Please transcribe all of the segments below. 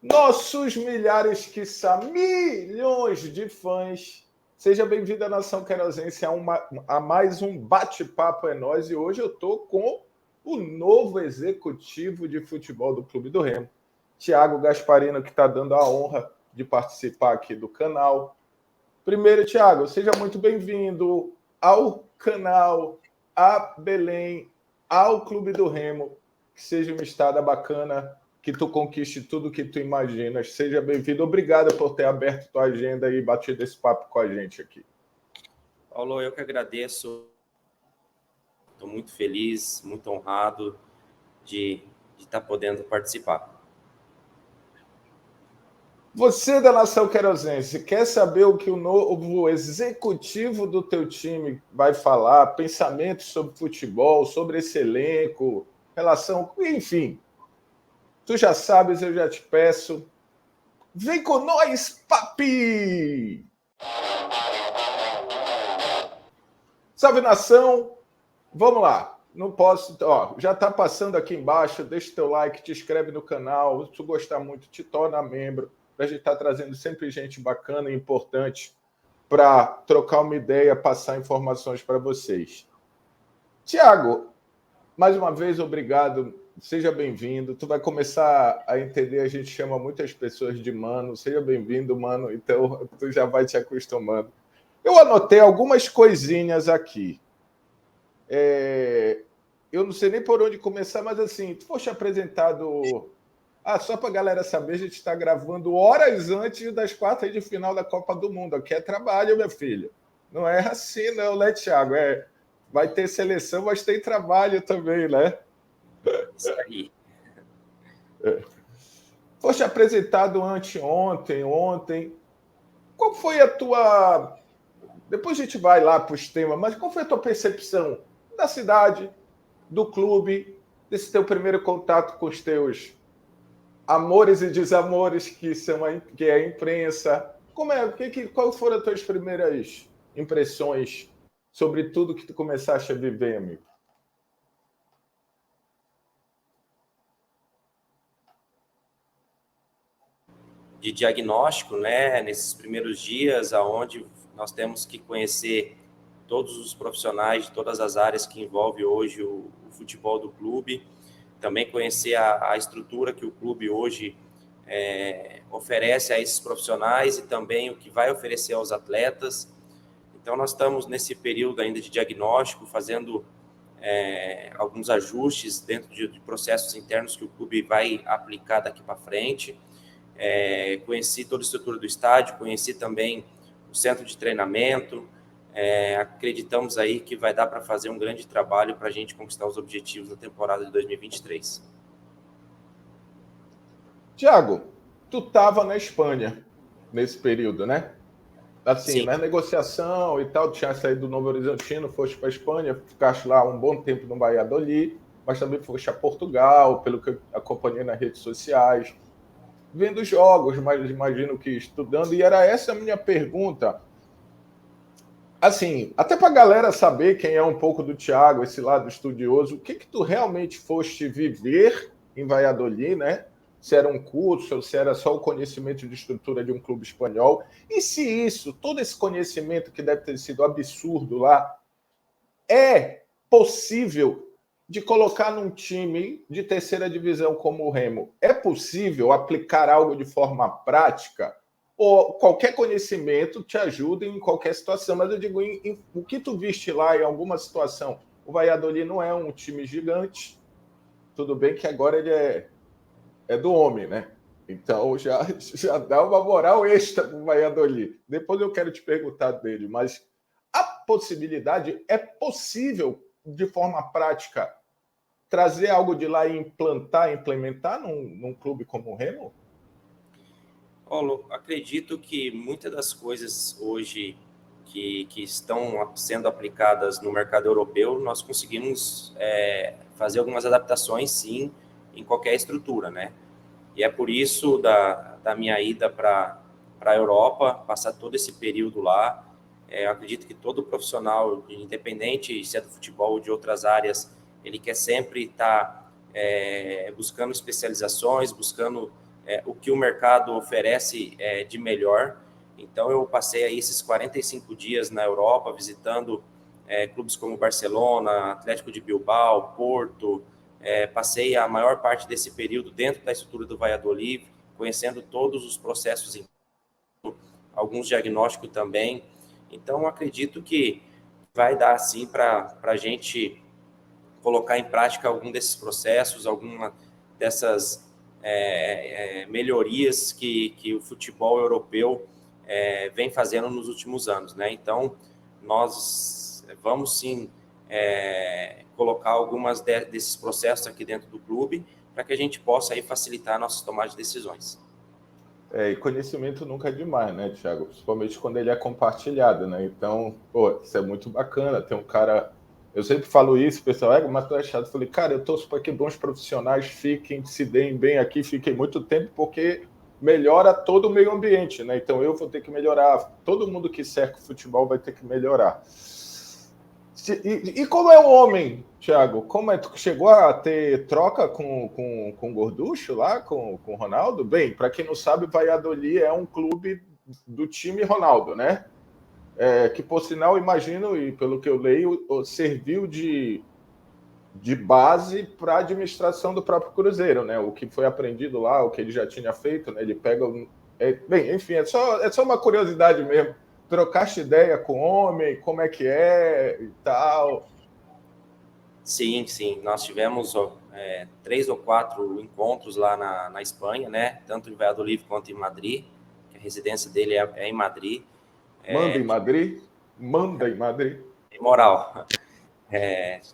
Nossos milhares, quiçá milhões de fãs. Seja bem-vindo à Nação Querosense a mais um Bate-Papo é Nós. E hoje eu estou com o novo executivo de futebol do Clube do Remo, Thiago Gasparino, que está dando a honra de participar aqui do canal. Primeiro, Thiago, seja muito bem-vindo ao canal, a Belém, ao Clube do Remo. Que seja uma estada bacana, que tu conquiste tudo que tu imaginas. Seja bem-vindo. Obrigado por ter aberto tua agenda e batido esse papo com a gente aqui. Paulo, eu que agradeço. Estou muito feliz, muito honrado de estar podendo participar. Você da Nação Querosense, quer saber o que o novo executivo do teu time vai falar? Pensamentos sobre futebol, sobre esse elenco, relação, enfim. Tu já sabes, eu já te peço. Vem com nós, papi! Salve, nação! Vamos lá. Não posso... já tá passando aqui embaixo. Deixa o teu like, te inscreve no canal. Se tu gostar muito, te torna membro. Pra gente estar trazendo sempre gente bacana e importante para trocar uma ideia, passar informações para vocês. Tiago, mais uma vez, obrigado. Seja bem-vindo. Tu vai começar a entender, a gente chama muitas pessoas de mano. Seja bem-vindo, mano. Então, tu já vai te acostumando. Eu anotei algumas coisinhas aqui. Eu não sei nem por onde começar, mas assim, tu foste apresentado... só para a galera saber, a gente está gravando horas antes das quartas de final da Copa do Mundo. Aqui é trabalho, meu filho. Não é assim, não, né, Thiago? Vai ter seleção, mas tem trabalho também, né? Isso aí. Foste apresentado ontem. Qual foi a tua... Depois a gente vai lá para os temas, mas qual foi a tua percepção da cidade, do clube, desse teu primeiro contato com os teus amores e desamores que é a imprensa? Quais foram as tuas primeiras impressões sobre tudo que tu começaste a viver, amigo? De diagnóstico, né? Nesses primeiros dias, aonde nós temos que conhecer todos os profissionais de todas as áreas que envolve hoje o futebol do clube, também conhecer a estrutura que o clube hoje oferece a esses profissionais e também o que vai oferecer aos atletas. Então, nós estamos nesse período ainda de diagnóstico, fazendo alguns ajustes dentro de processos internos que o clube vai aplicar daqui para frente. Conheci toda a estrutura do estádio, conheci também o centro de treinamento. Acreditamos aí que vai dar para fazer um grande trabalho para a gente conquistar os objetivos da temporada de 2023. Tiago, tu estava na Espanha nesse período, né? Assim, Sim. na negociação e tal, tu tinha saído do Novo Horizontino, foste para a Espanha, ficaste lá um bom tempo no Valladolid, mas também foste a Portugal, pelo que eu acompanhei nas redes sociais, vendo jogos, mas imagino que estudando, e era essa a minha pergunta. Assim, até para a galera saber quem é um pouco do Thiago, esse lado estudioso, o que tu realmente foste viver em Valladolid, né? Se era um curso, ou se era só o conhecimento de estrutura de um clube espanhol, e se isso, todo esse conhecimento que deve ter sido absurdo lá, é possível de colocar num time de terceira divisão como o Remo? É possível aplicar algo de forma prática? Ou qualquer conhecimento te ajuda em qualquer situação? Mas eu digo, o que tu viste lá em alguma situação? O Valladolid não é um time gigante, tudo bem que agora ele é do homem, né? Então já dá uma moral extra para o Valladolid. Depois eu quero te perguntar dele, mas a possibilidade é possível, de forma prática, trazer algo de lá e implementar num clube como o Remo? Paulo, acredito que muitas das coisas hoje que estão sendo aplicadas no mercado europeu, nós conseguimos fazer algumas adaptações, sim, em qualquer estrutura, né? E é por isso da minha ida para a Europa, passar todo esse período lá. Eu acredito que todo profissional, independente se é do futebol ou de outras áreas, ele quer sempre estar buscando especializações, buscando o que o mercado oferece de melhor. Então, eu passei aí esses 45 dias na Europa, visitando clubes como Barcelona, Atlético de Bilbao, Porto. Passei a maior parte desse período dentro da estrutura do Valladolid, conhecendo todos os processos, alguns diagnósticos também. Então, acredito que vai dar, sim, para a gente colocar em prática algum desses processos, alguma dessas melhorias que o futebol europeu vem fazendo nos últimos anos, né? Então, nós vamos, sim, colocar algumas desses processos aqui dentro do clube para que a gente possa aí facilitar nossas tomadas de decisões. E conhecimento nunca é demais, né, Thiago? Principalmente quando ele é compartilhado, né? Então, pô, isso é muito bacana. Tem um cara... Eu sempre falo isso, pessoal, mas tu é chato. Eu falei, cara, eu torço para que bons profissionais fiquem, se deem bem aqui, fiquem muito tempo, porque melhora todo o meio ambiente, né? Então eu vou ter que melhorar, todo mundo que cerca o futebol vai ter que melhorar. E como é o homem, Thiago? Como é? Tu chegou a ter troca com o Gorducho lá, com o Ronaldo? Bem, para quem não sabe, o Valladolid é um clube do time Ronaldo, né? Que, por sinal, imagino, e pelo que eu leio, serviu de base para a administração do próprio Cruzeiro, né? O que foi aprendido lá, o que ele já tinha feito, né? Ele pega... bem, enfim, é só uma curiosidade mesmo. Trocaste ideia com o homem, como é que é e tal? Sim, sim. Nós tivemos 3 ou 4 encontros lá na Espanha, né? Tanto em Valladolid quanto em Madrid, que a residência dele é em Madrid. Manda em Madrid? Manda em Madrid. Moral.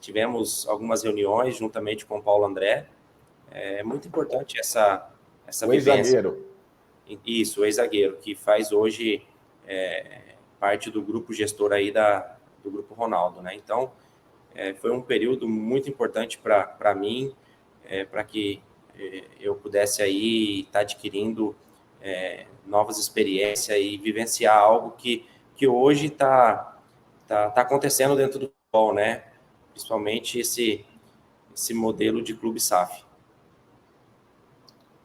Tivemos algumas reuniões juntamente com o Paulo André. É muito importante essa o vivência. Ex-zagueiro. Isso, o ex-zagueiro, que faz hoje parte do grupo gestor aí do Grupo Ronaldo, né? Então, foi um período muito importante para mim, para que eu pudesse aí estar adquirindo novas experiências e vivenciar algo que hoje está acontecendo dentro do futebol, né? Principalmente esse modelo de clube SAF.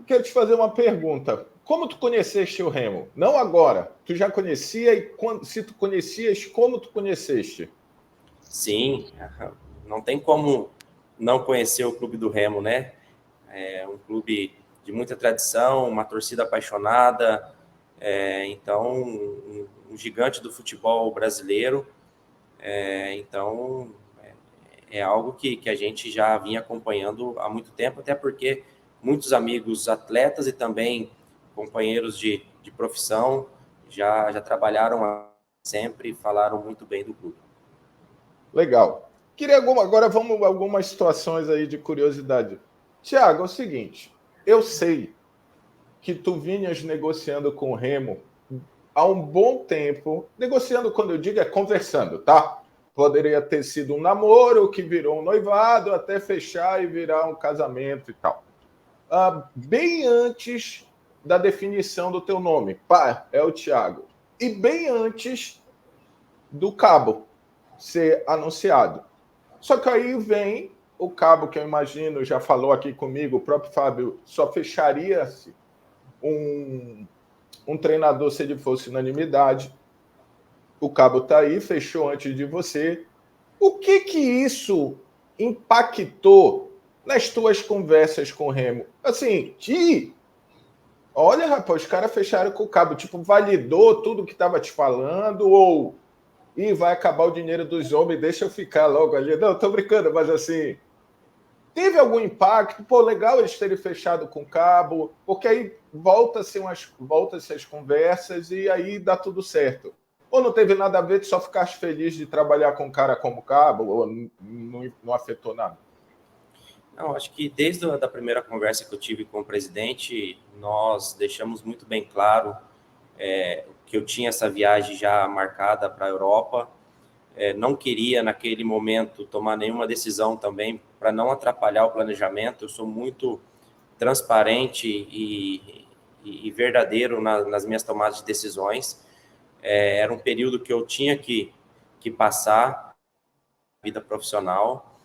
Quero te fazer uma pergunta. Como tu conheceste o Remo? Não agora. Tu já conhecia e se tu conhecias, como tu conheceste? Sim, não tem como não conhecer o Clube do Remo, né? É um clube de muita tradição, uma torcida apaixonada, então um gigante do futebol brasileiro. Então é algo que a gente já vinha acompanhando há muito tempo, até porque muitos amigos atletas e também companheiros de profissão já trabalharam sempre e falaram muito bem do clube. Legal. Agora vamos a algumas situações aí de curiosidade. Tiago, é o seguinte, eu sei que tu vinhas negociando com o Remo há um bom tempo, negociando quando eu digo é conversando, tá? Poderia ter sido um namoro que virou um noivado, até fechar e virar um casamento e tal. Bem antes da definição do teu nome, pá, é o Tiago. E bem antes do Cabo ser anunciado. Só que aí vem o Cabo, que eu imagino, já falou aqui comigo, o próprio Fábio, só fecharia-se um treinador se ele fosse unanimidade. O Cabo está aí, fechou antes de você. O que isso impactou nas tuas conversas com o Remo? Assim, olha, rapaz, os caras fecharam com o Cabo, tipo, validou tudo que estava te falando ou vai acabar o dinheiro dos homens, deixa eu ficar logo ali. Não, tô brincando, mas assim, teve algum impacto? Pô, legal eles terem fechado com o Cabo, porque aí volta-se as conversas e aí dá tudo certo. Ou não teve nada a ver, tu só ficaste feliz de trabalhar com um cara como Cabo, ou não afetou nada? Não, acho que desde a primeira conversa que eu tive com o presidente, nós deixamos muito bem claro que eu tinha essa viagem já marcada para a Europa. Não queria, naquele momento, tomar nenhuma decisão também para não atrapalhar o planejamento. Eu sou muito transparente e verdadeiro nas minhas tomadas de decisões. Era um período que eu tinha que passar vida profissional.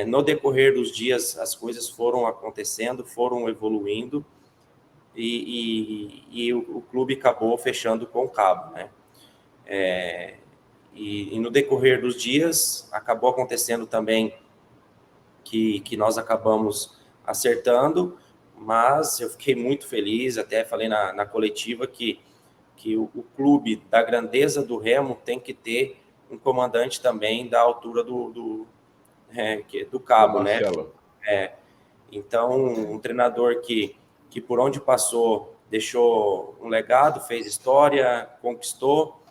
No decorrer dos dias, as coisas foram acontecendo, foram evoluindo, e o clube acabou fechando com o Cabo, né? E no decorrer dos dias, acabou acontecendo também que nós acabamos acertando, mas eu fiquei muito feliz, até falei na coletiva que o clube da grandeza do Remo tem que ter um comandante também da altura do Cabo, né? Então, um treinador que por onde passou deixou um legado, fez história, conquistou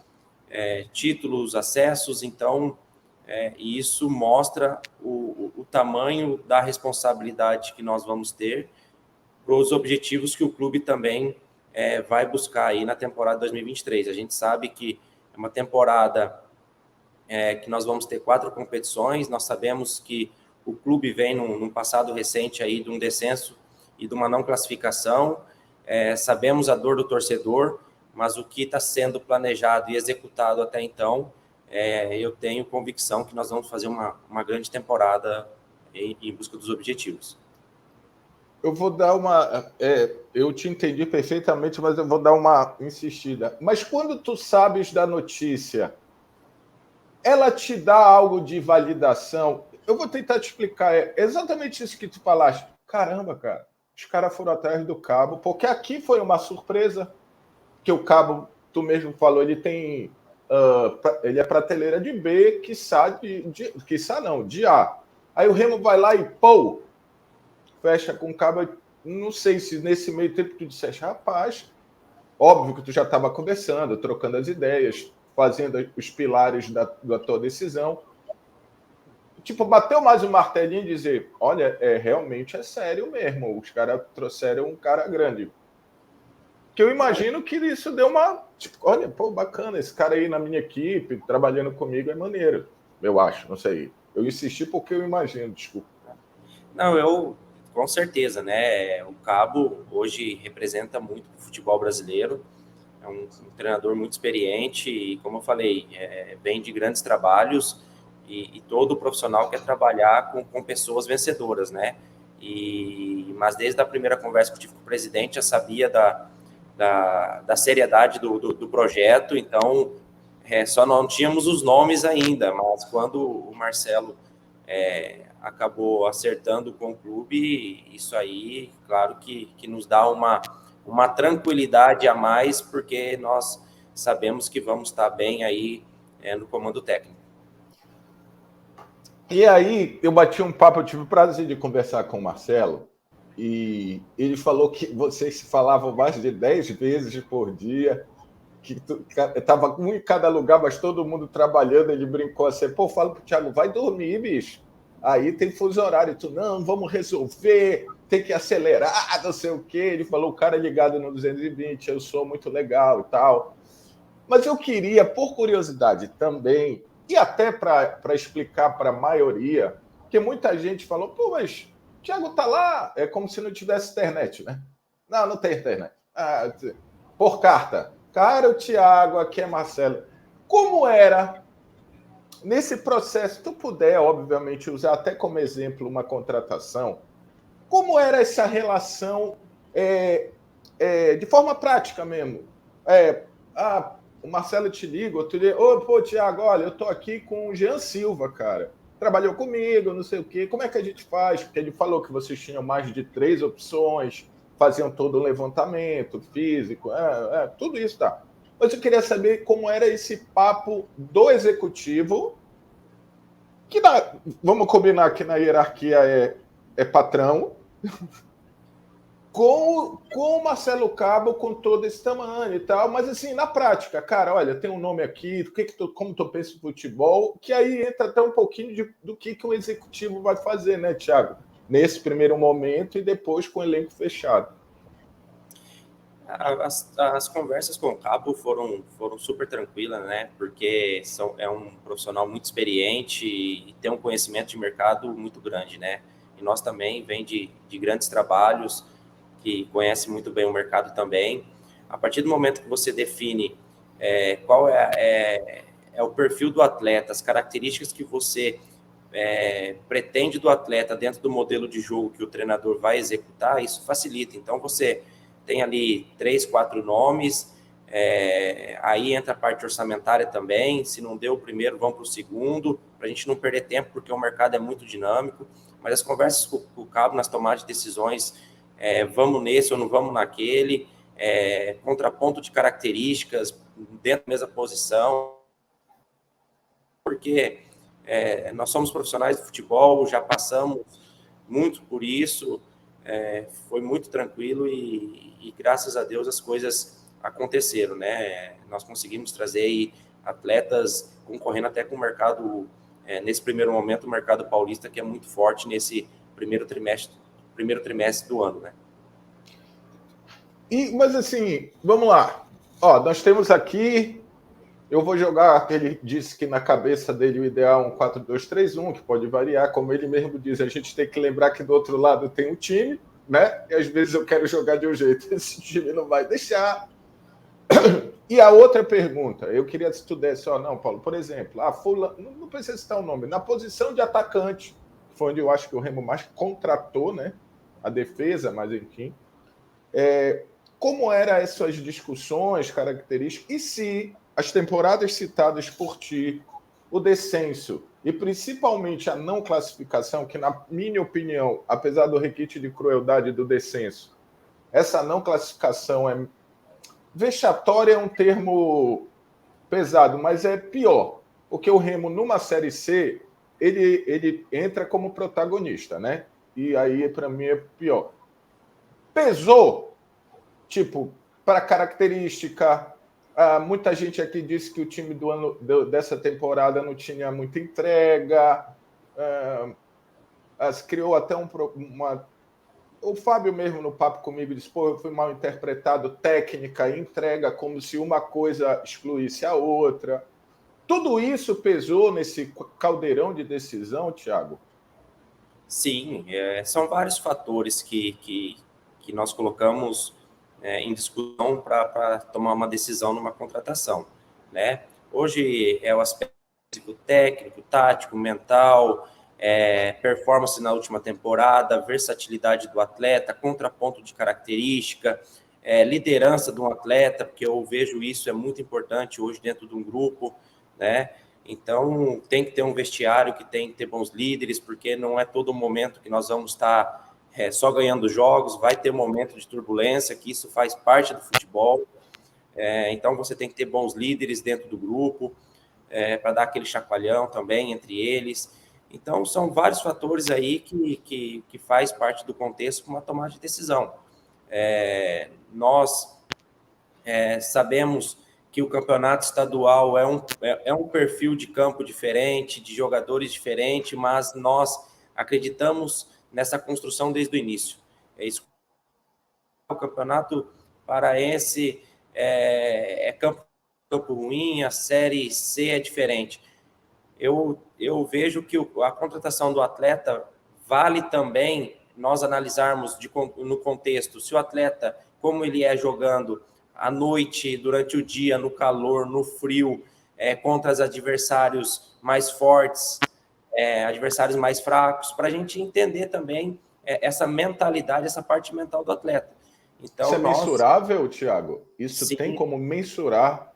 títulos, acessos, então e isso mostra o tamanho da responsabilidade que nós vamos ter para os objetivos que o clube também vai buscar aí na temporada 2023. A gente sabe que é uma temporada que nós vamos ter 4 competições, nós sabemos que o clube vem num passado recente aí de um descenso e de uma não classificação, sabemos a dor do torcedor, mas o que está sendo planejado e executado até então, eu tenho convicção que nós vamos fazer uma grande temporada em busca dos objetivos. Eu vou dar uma... eu te entendi perfeitamente, mas eu vou dar uma insistida. Mas quando tu sabes da notícia, ela te dá algo de validação? Eu vou tentar te explicar. É exatamente isso que tu falaste. Caramba, cara, os caras foram atrás do Cabo, porque aqui foi uma surpresa, que o Cabo, tu mesmo falou, ele tem... ele é prateleira de B, de A. Aí o Remo vai lá e, pô, fecha com o Cabo. Não sei se nesse meio tempo tu disseste, rapaz, óbvio que tu já estava conversando, trocando as ideias, fazendo os pilares da tua decisão. Tipo, bateu mais um martelinho e dizer, olha, realmente é sério mesmo, os caras trouxeram um cara grande. Que eu imagino que isso deu uma... Tipo, olha, pô, bacana, esse cara aí na minha equipe, trabalhando comigo, é maneiro. Eu acho, não sei. Eu insisti porque eu imagino, desculpa. Não, com certeza, né? O Cabo hoje representa muito o futebol brasileiro, é um treinador muito experiente e, como eu falei, vem de grandes trabalhos e todo profissional quer trabalhar com pessoas vencedoras, né? Mas desde a primeira conversa que eu tive com o presidente, já sabia da seriedade do projeto, então só não tínhamos os nomes ainda, mas quando o Marcelo acabou acertando com o clube, isso aí, claro que nos dá uma tranquilidade a mais, porque nós sabemos que vamos estar bem aí no comando técnico. E aí, eu bati um papo, eu tive o prazer de conversar com o Marcelo, e ele falou que vocês se falavam mais de 10 vezes por dia, que estava um em cada lugar, mas todo mundo trabalhando. Ele brincou assim, pô, fala pro Thiago, vai dormir, bicho. Aí tem fuso horário, tu, não, vamos resolver, tem que acelerar, não sei o quê. Ele falou, o cara ligado no 220, eu sou muito legal e tal. Mas eu queria, por curiosidade também, e até para explicar para a maioria, que muita gente falou, pô, mas o Thiago tá lá, é como se não tivesse internet, né? Não tem internet. Por carta. Cara, o Thiago, aqui é Marcelo. Como era nesse processo, se tu puder, obviamente, usar até como exemplo uma contratação, como era essa relação de forma prática mesmo? O Marcelo te liga, pô, Thiago, olha, eu tô aqui com o Jean Silva, cara. Trabalhou comigo, não sei o quê. Como é que a gente faz? Porque ele falou que vocês tinham mais de 3 opções, faziam todo o levantamento físico, tudo isso, tá. Mas eu queria saber como era esse papo do executivo, que vamos combinar que na hierarquia é patrão, com o Marcelo Cabo, com todo esse tamanho e tal, mas assim, na prática, cara, olha, tem um nome aqui, como tu pensa em futebol, que aí entra até um pouquinho do que o executivo vai fazer, né, Thiago? Nesse primeiro momento e depois com o elenco fechado. As conversas com o Cabo foram super tranquilas, né? Porque é um profissional muito experiente e tem um conhecimento de mercado muito grande, né? E nós também vem de grandes trabalhos, que conhece muito bem o mercado também. A partir do momento que você define qual é o perfil do atleta, as características que você pretende do atleta dentro do modelo de jogo que o treinador vai executar, isso facilita. Então, você tem ali 3, 4 nomes, aí entra a parte orçamentária também, se não deu o primeiro, vamos para o segundo, para a gente não perder tempo, porque o mercado é muito dinâmico, mas as conversas com o Cabo nas tomadas de decisões, vamos nesse ou não vamos naquele, contraponto de características dentro da mesma posição, porque nós somos profissionais de futebol, já passamos muito por isso, foi muito tranquilo e graças a Deus as coisas aconteceram, né? Nós conseguimos trazer aí atletas concorrendo até com o mercado, nesse primeiro momento, o mercado paulista, que é muito forte nesse primeiro trimestre do ano, né? Mas assim, vamos lá. Ó, nós temos aqui, eu vou jogar, ele disse que na cabeça dele o ideal é um 4-2-3-1, que pode variar, como ele mesmo diz, a gente tem que lembrar que do outro lado tem um time, né? E às vezes eu quero jogar de um jeito, esse time não vai deixar. E a outra pergunta, eu queria se tu desse, não, Paulo, por exemplo, não precisa citar o nome, na posição de atacante, foi onde eu acho que o Remo mais contratou, né? A defesa, mas enfim. Como eram essas discussões, características, e se as temporadas citadas por ti, o descenso e principalmente a não classificação, que na minha opinião, apesar do requinte de crueldade do descenso, essa não classificação é vexatória, é um termo pesado, mas é pior, porque o Remo numa Série C, ele entra como protagonista, né? E aí para mim é pior. Pesou, tipo, para característica. Muita gente aqui disse que o time dessa temporada não tinha muita entrega. Criou até uma. O Fábio mesmo no papo comigo disse: pô, eu fui mal interpretado, técnica e entrega, como se uma coisa excluísse a outra. Tudo isso pesou nesse caldeirão de decisão, Thiago? Sim, são vários fatores que nós colocamos em discussão para tomar uma decisão numa contratação, né? Hoje é o aspecto técnico, tático, mental, performance na última temporada, versatilidade do atleta, contraponto de característica, liderança de um atleta, porque eu vejo isso é muito importante hoje dentro de um grupo, né? Então, tem que ter um vestiário que tem que ter bons líderes, porque não é todo momento que nós vamos estar só ganhando jogos, vai ter um momento de turbulência, que isso faz parte do futebol. Então, você tem que ter bons líderes dentro do grupo, para dar aquele chacoalhão também entre eles. Então, são vários fatores aí que faz parte do contexto para uma tomada de decisão. Nós sabemos que o campeonato estadual é um perfil de campo diferente, de jogadores diferente, mas nós acreditamos nessa construção desde o início. É isso. O campeonato paraense campo ruim, a Série C é diferente. Eu vejo que a contratação do atleta vale também nós analisarmos no contexto se o atleta, como ele é jogando à noite, durante o dia, no calor, no frio, contra os adversários mais fortes, adversários mais fracos, para a gente entender também essa mentalidade, essa parte mental do atleta. Então, isso é mensurável, Thiago? Isso sim, tem como mensurar?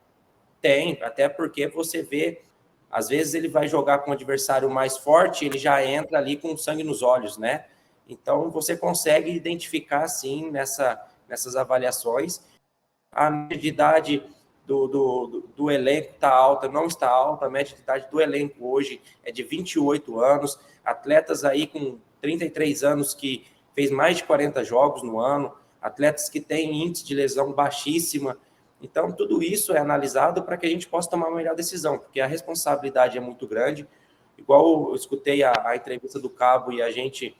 Tem, até porque você vê, às vezes ele vai jogar com um adversário mais forte, ele já entra ali com sangue nos olhos, né? Então, você consegue identificar, sim, nessas avaliações, a média de idade do elenco está alta, não está alta, a média de idade do elenco hoje é de 28 anos, atletas aí com 33 anos que fez mais de 40 jogos no ano, atletas que têm índice de lesão baixíssima. Então, tudo isso é analisado para que a gente possa tomar uma melhor decisão, porque a responsabilidade é muito grande. Igual eu escutei a entrevista do Cabo e a gente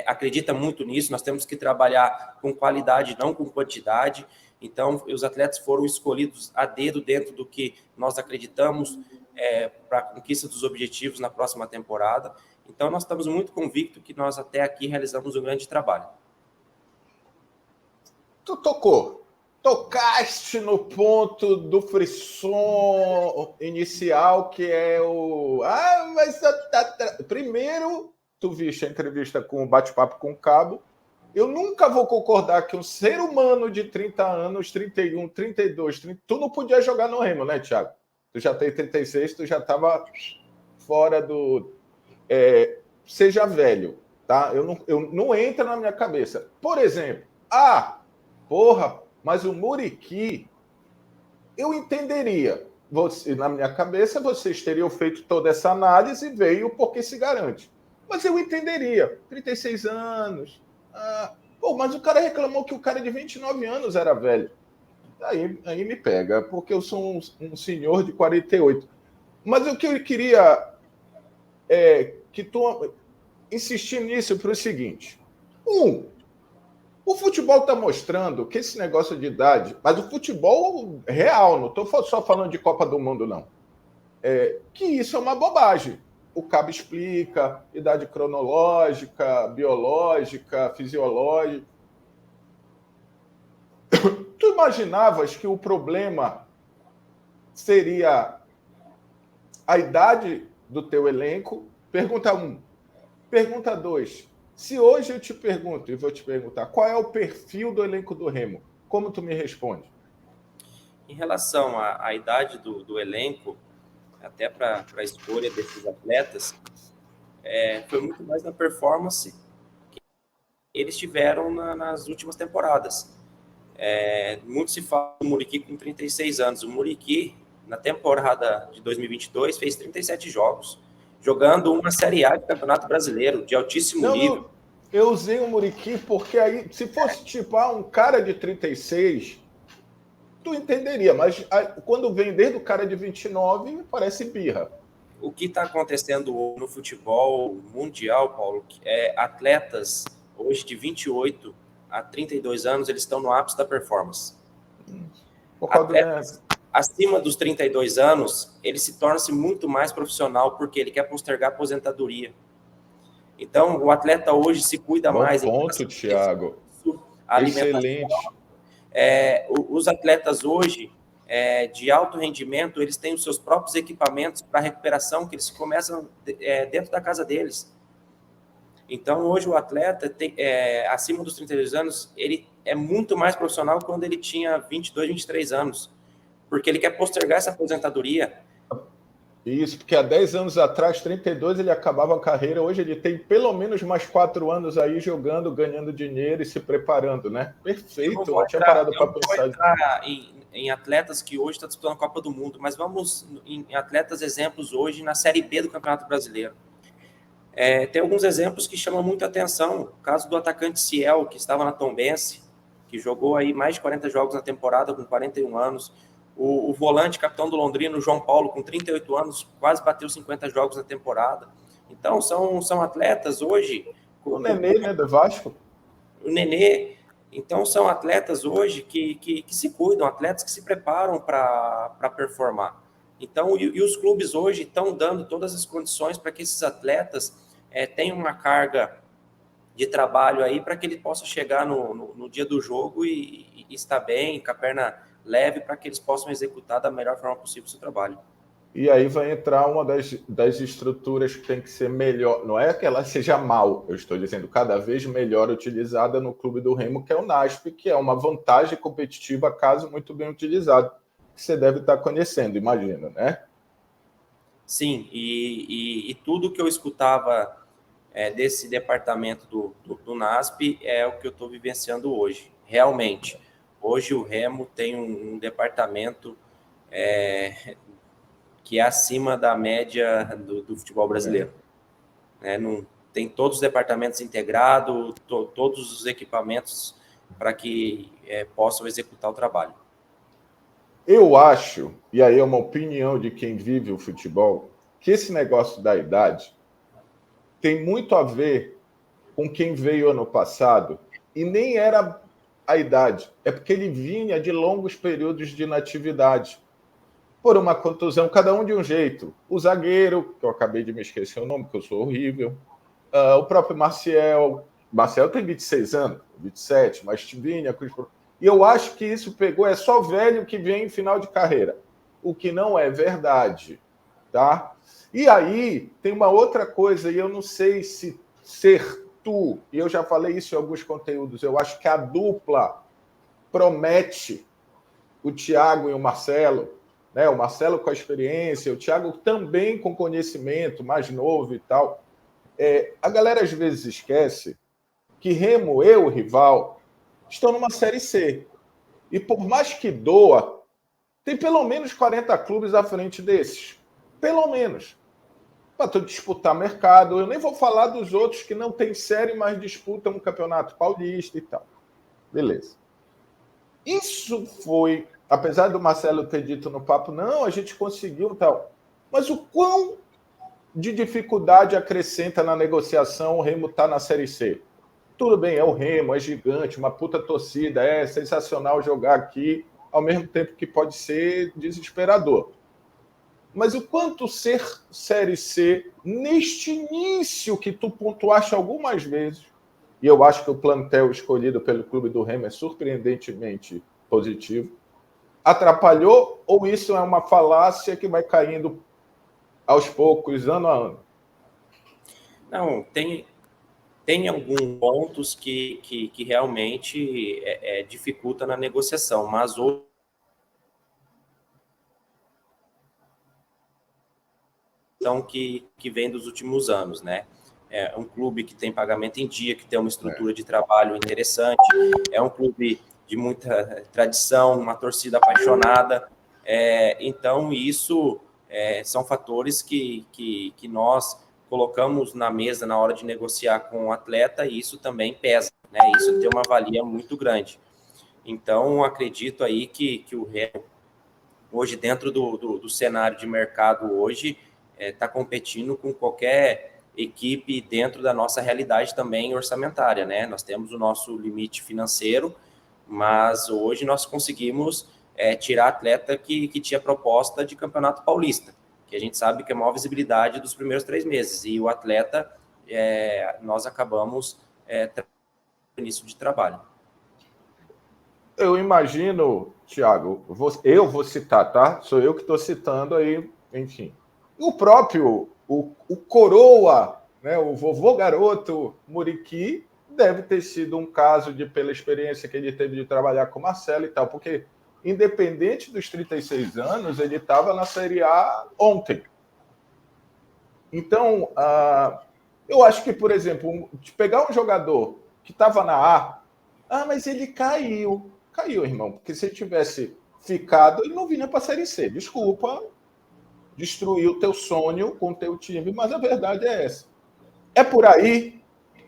acredita muito nisso, nós temos que trabalhar com qualidade, não com quantidade. Então, os atletas foram escolhidos a dedo dentro do que nós acreditamos para a conquista dos objetivos na próxima temporada. Então, nós estamos muito convictos que nós até aqui realizamos um grande trabalho. Tu tocaste no ponto do frisson inicial, que é o... mas... Primeiro, tu viste a entrevista com o bate-papo com o Cabo, Eu nunca vou concordar que um ser humano de 30 anos, 31, 32, 30, tu não podia jogar no Remo, né, Thiago? Tu já tem 36, tu já estava fora do... seja velho, tá? Eu não entra na minha cabeça. Por exemplo, mas o Muriqui, eu entenderia. Você, na minha cabeça, vocês teriam feito toda essa análise e veio porque se garante. Mas eu entenderia. 36 anos. Mas o cara reclamou que o cara de 29 anos era velho. Aí me pega, porque eu sou um senhor de 48. Mas o que eu queria que tu insistir nisso para o seguinte. O futebol está mostrando que esse negócio de idade, mas o futebol real, não estou só falando de Copa do Mundo, não, que isso é uma bobagem. O Cabo explica, idade cronológica, biológica, fisiológica. Tu imaginavas que o problema seria a idade do teu elenco? Pergunta 1. Pergunta 2. Se hoje eu te pergunto, e vou te perguntar, qual é o perfil do elenco do Remo? Como tu me responde? Em relação à idade do elenco, até para a escolha desses atletas, foi muito mais na performance que eles tiveram nas últimas temporadas. Muito se fala do Muriqui com 36 anos. O Muriqui, na temporada de 2022, fez 37 jogos, jogando uma Série A de Campeonato Brasileiro, de altíssimo nível. Eu usei o Muriqui porque aí, se fosse um cara de 36, tu entenderia, mas quando vem desde o cara de 29, parece birra. O que está acontecendo no futebol mundial, Paulo, atletas hoje de 28 a 32 anos, eles estão no ápice da performance. Atletas acima dos 32 anos, ele se torna-se muito mais profissional porque ele quer postergar a aposentadoria. Então, o atleta hoje se cuida mais. Bom ponto, Thiago. Excelente. Os atletas hoje, de alto rendimento, eles têm os seus próprios equipamentos para recuperação, que eles começam dentro da casa deles. Então, hoje o atleta, acima dos 32 anos, ele é muito mais profissional quando ele tinha 22, 23 anos, porque ele quer postergar essa aposentadoria. Isso, porque há 10 anos atrás, 32, ele acabava a carreira. Hoje ele tem pelo menos mais 4 anos aí jogando, ganhando dinheiro e se preparando, né? Perfeito, eu tinha parado para pensar. Entrar em atletas que hoje estão disputando a Copa do Mundo, mas vamos em atletas exemplos hoje na Série B do Campeonato Brasileiro. Tem alguns exemplos que chamam muita atenção. O caso do atacante Ciel, que estava na Tombense, que jogou aí mais de 40 jogos na temporada, com 41 anos. O volante, capitão do Londrina, João Paulo, com 38 anos, quase bateu 50 jogos na temporada. Então, são atletas hoje... O Nenê, né, do Vasco. O Nenê. Então, são atletas hoje que se cuidam, atletas que se preparam para performar. Então, e os clubes hoje estão dando todas as condições para que esses atletas tenham uma carga de trabalho aí para que ele possa chegar no dia do jogo e estar bem, com a perna leve, para que eles possam executar da melhor forma possível o seu trabalho. E aí vai entrar uma das estruturas que tem que ser melhor. Não é que ela seja mal, eu estou dizendo cada vez melhor utilizada no clube do Remo, que é o NASP, que é uma vantagem competitiva, caso muito bem utilizado, que você deve estar conhecendo, imagina, né? Sim, e tudo que eu escutava desse departamento do NASP é o que eu estou vivenciando hoje, realmente. Hoje o Remo tem um departamento que é acima da média do futebol brasileiro. Não, tem todos os departamentos integrados, todos os equipamentos para que possam executar o trabalho. Eu acho, e aí é uma opinião de quem vive o futebol, que esse negócio da idade tem muito a ver com quem veio ano passado e nem era a idade, é porque ele vinha de longos períodos de inatividade. Por uma contusão, cada um de um jeito. O zagueiro, que eu acabei de me esquecer o nome, que eu sou horrível. O próprio Marcel. Marcel tem 26 anos, 27, mas vinha com... E eu acho que isso pegou, é só velho que vem em final de carreira. O que não é verdade, tá? E aí, tem uma outra coisa, e eu não sei se ser e eu já falei isso em alguns conteúdos, eu acho que a dupla promete, o Thiago e o Marcelo, né? O Marcelo com a experiência, o Thiago também com conhecimento, mais novo e tal. A galera às vezes esquece que Remo e o rival estão numa Série C. E por mais que doa, tem pelo menos 40 clubes à frente desses. Pelo menos. Para tu disputar mercado. Eu nem vou falar dos outros que não têm série, mas disputam o Campeonato Paulista e tal. Beleza. Isso foi, apesar do Marcelo ter dito no papo, não, a gente conseguiu tal. Mas o quão de dificuldade acrescenta na negociação o Remo tá na Série C? Tudo bem, é o Remo, é gigante, uma puta torcida, é sensacional jogar aqui, ao mesmo tempo que pode ser desesperador. Mas o quanto ser Série C, neste início que tu pontuaste algumas vezes, e eu acho que o plantel escolhido pelo clube do Remo é surpreendentemente positivo, atrapalhou ou isso é uma falácia que vai caindo aos poucos, ano a ano? Não, tem alguns pontos que realmente dificulta na negociação, mas hoje que vem dos últimos anos, né? É um clube que tem pagamento em dia, que tem uma estrutura de trabalho interessante, é um clube de muita tradição, uma torcida apaixonada, então isso são fatores que nós colocamos na mesa na hora de negociar com o atleta e isso também pesa, né? Isso tem uma valia muito grande. Então, acredito aí que o Remo, hoje, dentro do cenário de mercado hoje, está competindo com qualquer equipe dentro da nossa realidade também orçamentária, né? Nós temos o nosso limite financeiro, mas hoje nós conseguimos tirar atleta que tinha proposta de Campeonato Paulista, que a gente sabe que é a maior visibilidade dos primeiros 3 meses, e o atleta, nós acabamos no início de trabalho. Eu imagino, Thiago, eu vou citar, tá? Sou eu que estou citando aí, enfim. O próprio, o Coroa, né, o vovô garoto Muriqui, deve ter sido um caso de, pela experiência que ele teve de trabalhar com o Marcelo e tal, porque, independente dos 36 anos, ele estava na Série A ontem. Então, eu acho que, por exemplo, de pegar um jogador que estava na A, mas ele caiu. Caiu, irmão, porque se ele tivesse ficado, ele não vinha para a Série C. Desculpa, destruiu o teu sonho com o teu time, mas a verdade é essa. É por aí,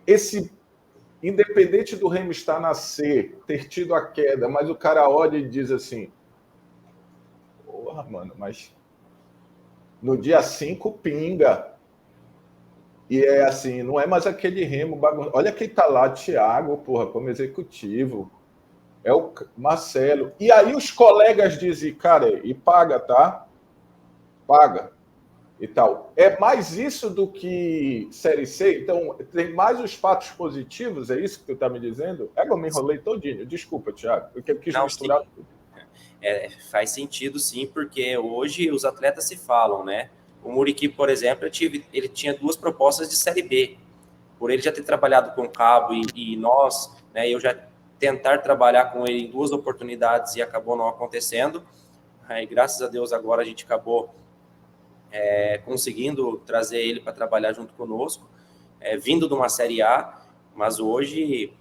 esse, independente do Remo estar na C, ter tido a queda, mas o cara olha e diz assim, porra, mano, mas no dia 5 pinga. E é assim, não é mais aquele Remo bagunçado. Olha quem tá lá, Thiago, porra, como executivo. É o Marcelo. E aí os colegas dizem, cara, e paga, tá? Paga. E tal. É mais isso do que Série C? Então, tem mais os fatos positivos? É isso que tu tá me dizendo? Eu me enrolei todinho. Desculpa, Thiago. Eu quis misturar tudo. Faz sentido, sim, porque hoje os atletas se falam, né? O Muriqui, por exemplo, ele tinha 2 propostas de Série B. Por ele já ter trabalhado com cabo e nós, né, eu já tentar trabalhar com ele em 2 oportunidades e acabou não acontecendo. Aí, graças a Deus, agora a gente acabou conseguindo trazer ele para trabalhar junto conosco, vindo de uma Série A, mas hoje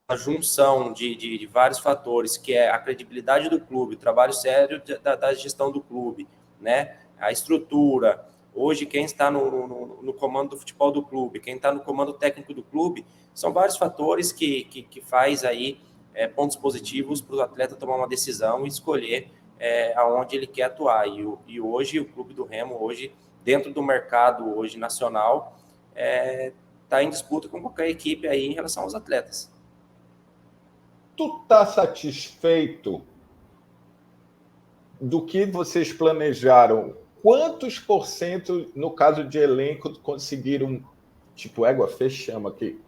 a junção de vários fatores, que é a credibilidade do clube, o trabalho sério da gestão do clube, né, a estrutura. Hoje, quem está no comando do futebol do clube, quem está no comando técnico do clube, são vários fatores que faz aí pontos positivos para o atleta tomar uma decisão e escolher aonde ele quer atuar. E hoje, o clube do Remo, hoje, dentro do mercado hoje nacional, está em disputa com qualquer equipe aí em relação aos atletas. Tu tá satisfeito do que vocês planejaram? Quantos por cento, no caso de elenco, conseguiram, tipo, égua, fechamos aqui.